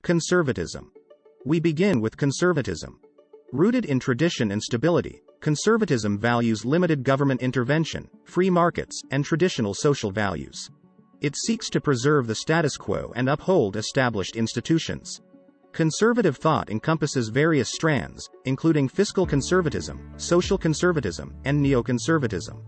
Conservatism. We begin with conservatism. Rooted in tradition and stability, conservatism values limited government intervention, free markets, and traditional social values. It seeks to preserve the status quo and uphold established institutions. Conservative thought encompasses various strands, including fiscal conservatism, social conservatism, and neoconservatism.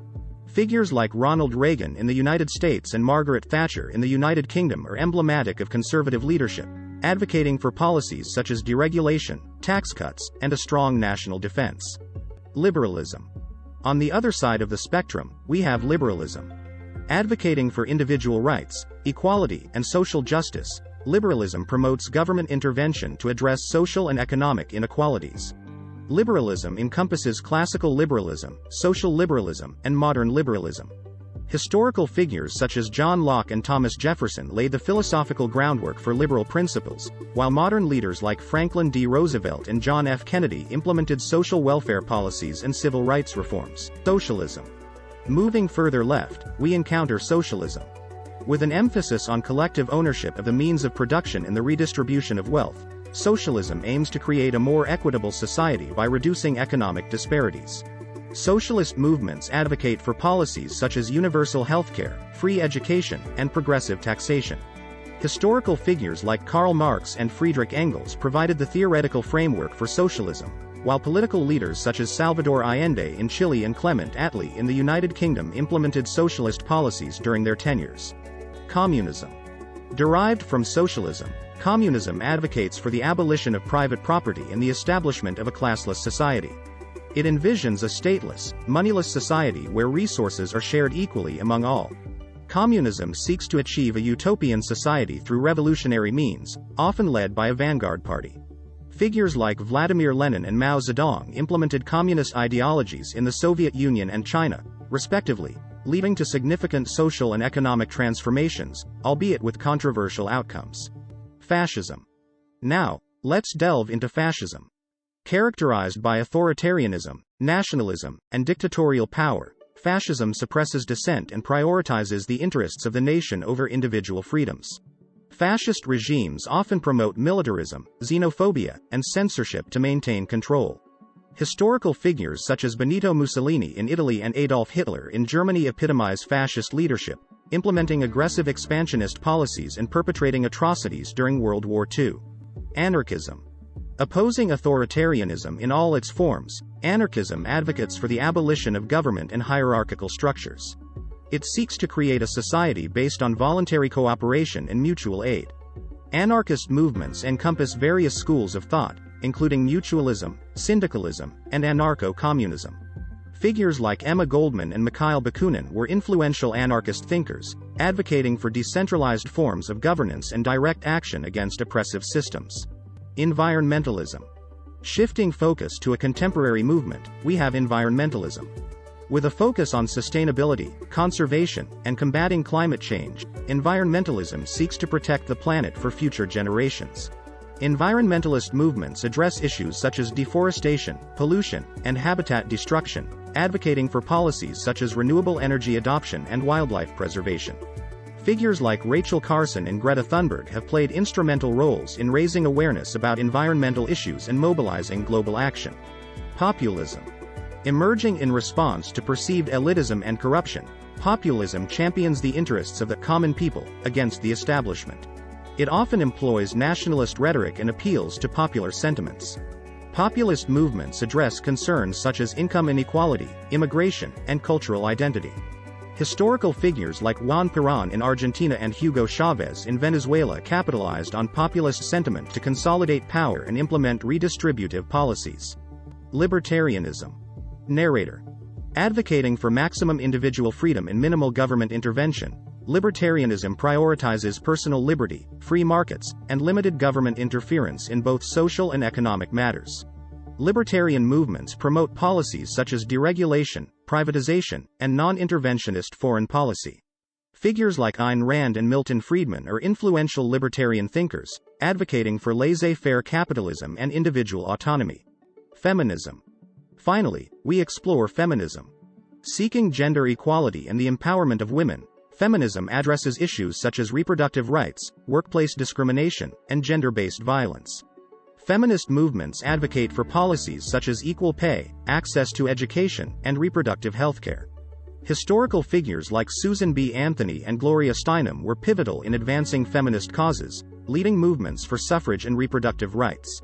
Figures like Ronald Reagan in the United States and Margaret Thatcher in the United Kingdom are emblematic of conservative leadership, advocating for policies such as deregulation, tax cuts, and a strong national defense. Liberalism. On the other side of the spectrum, we have liberalism. Advocating for individual rights, equality, and social justice, liberalism promotes government intervention to address social and economic inequalities. Liberalism encompasses classical liberalism, social liberalism, and modern liberalism. Historical figures such as John Locke and Thomas Jefferson laid the philosophical groundwork for liberal principles, while modern leaders like Franklin D. Roosevelt and John F. Kennedy implemented social welfare policies and civil rights reforms. Socialism. Moving further left, we encounter socialism. With an emphasis on collective ownership of the means of production and the redistribution of wealth, socialism aims to create a more equitable society by reducing economic disparities. Socialist movements advocate for policies such as universal healthcare, free education, and progressive taxation. Historical figures like Karl Marx and Friedrich Engels provided the theoretical framework for socialism, while political leaders such as Salvador Allende in Chile and Clement Attlee in the United Kingdom implemented socialist policies during their tenures. Communism. Derived from socialism, communism advocates for the abolition of private property and the establishment of a classless society. It envisions a stateless, moneyless society where resources are shared equally among all. Communism seeks to achieve a utopian society through revolutionary means, often led by a vanguard party. Figures like Vladimir Lenin and Mao Zedong implemented communist ideologies in the Soviet Union and China, respectively, leading to significant social and economic transformations, albeit with controversial outcomes. Fascism. Now, let's delve into fascism. Characterized by authoritarianism, nationalism, and dictatorial power, fascism suppresses dissent and prioritizes the interests of the nation over individual freedoms. Fascist regimes often promote militarism, xenophobia, and censorship to maintain control. Historical figures such as Benito Mussolini in Italy and Adolf Hitler in Germany epitomize fascist leadership, implementing aggressive expansionist policies and perpetrating atrocities during World War II. Anarchism. Opposing authoritarianism in all its forms, anarchism advocates for the abolition of government and hierarchical structures. It seeks to create a society based on voluntary cooperation and mutual aid. Anarchist movements encompass various schools of thought, including mutualism, syndicalism, and anarcho-communism. Figures like Emma Goldman and Mikhail Bakunin were influential anarchist thinkers, advocating for decentralized forms of governance and direct action against oppressive systems. Environmentalism. Shifting focus to a contemporary movement, we have environmentalism. With a focus on sustainability, conservation, and combating climate change, environmentalism seeks to protect the planet for future generations. Environmentalist movements address issues such as deforestation, pollution, and habitat destruction, advocating for policies such as renewable energy adoption and wildlife preservation. Figures like Rachel Carson and Greta Thunberg have played instrumental roles in raising awareness about environmental issues and mobilizing global action. Populism. Emerging in response to perceived elitism and corruption, populism champions the interests of the common people against the establishment. It often employs nationalist rhetoric and appeals to popular sentiments. Populist movements address concerns such as income inequality, immigration, and cultural identity. Historical figures like Juan Perón in Argentina and Hugo Chavez in Venezuela capitalized on populist sentiment to consolidate power and implement redistributive policies. Libertarianism. Narrator. Advocating for maximum individual freedom and minimal government intervention, libertarianism prioritizes personal liberty, free markets, and limited government interference in both social and economic matters. Libertarian movements promote policies such as deregulation, privatization, and non-interventionist foreign policy. Figures like Ayn Rand and Milton Friedman are influential libertarian thinkers, advocating for laissez-faire capitalism and individual autonomy. Feminism. Finally, we explore feminism. Seeking gender equality and the empowerment of women, Feminism addresses issues such as reproductive rights, workplace discrimination, and gender-based violence. Feminist movements advocate for policies such as equal pay, access to education, and reproductive health care. Historical figures like Susan B. Anthony and Gloria Steinem were pivotal in advancing feminist causes, leading movements for suffrage and reproductive rights.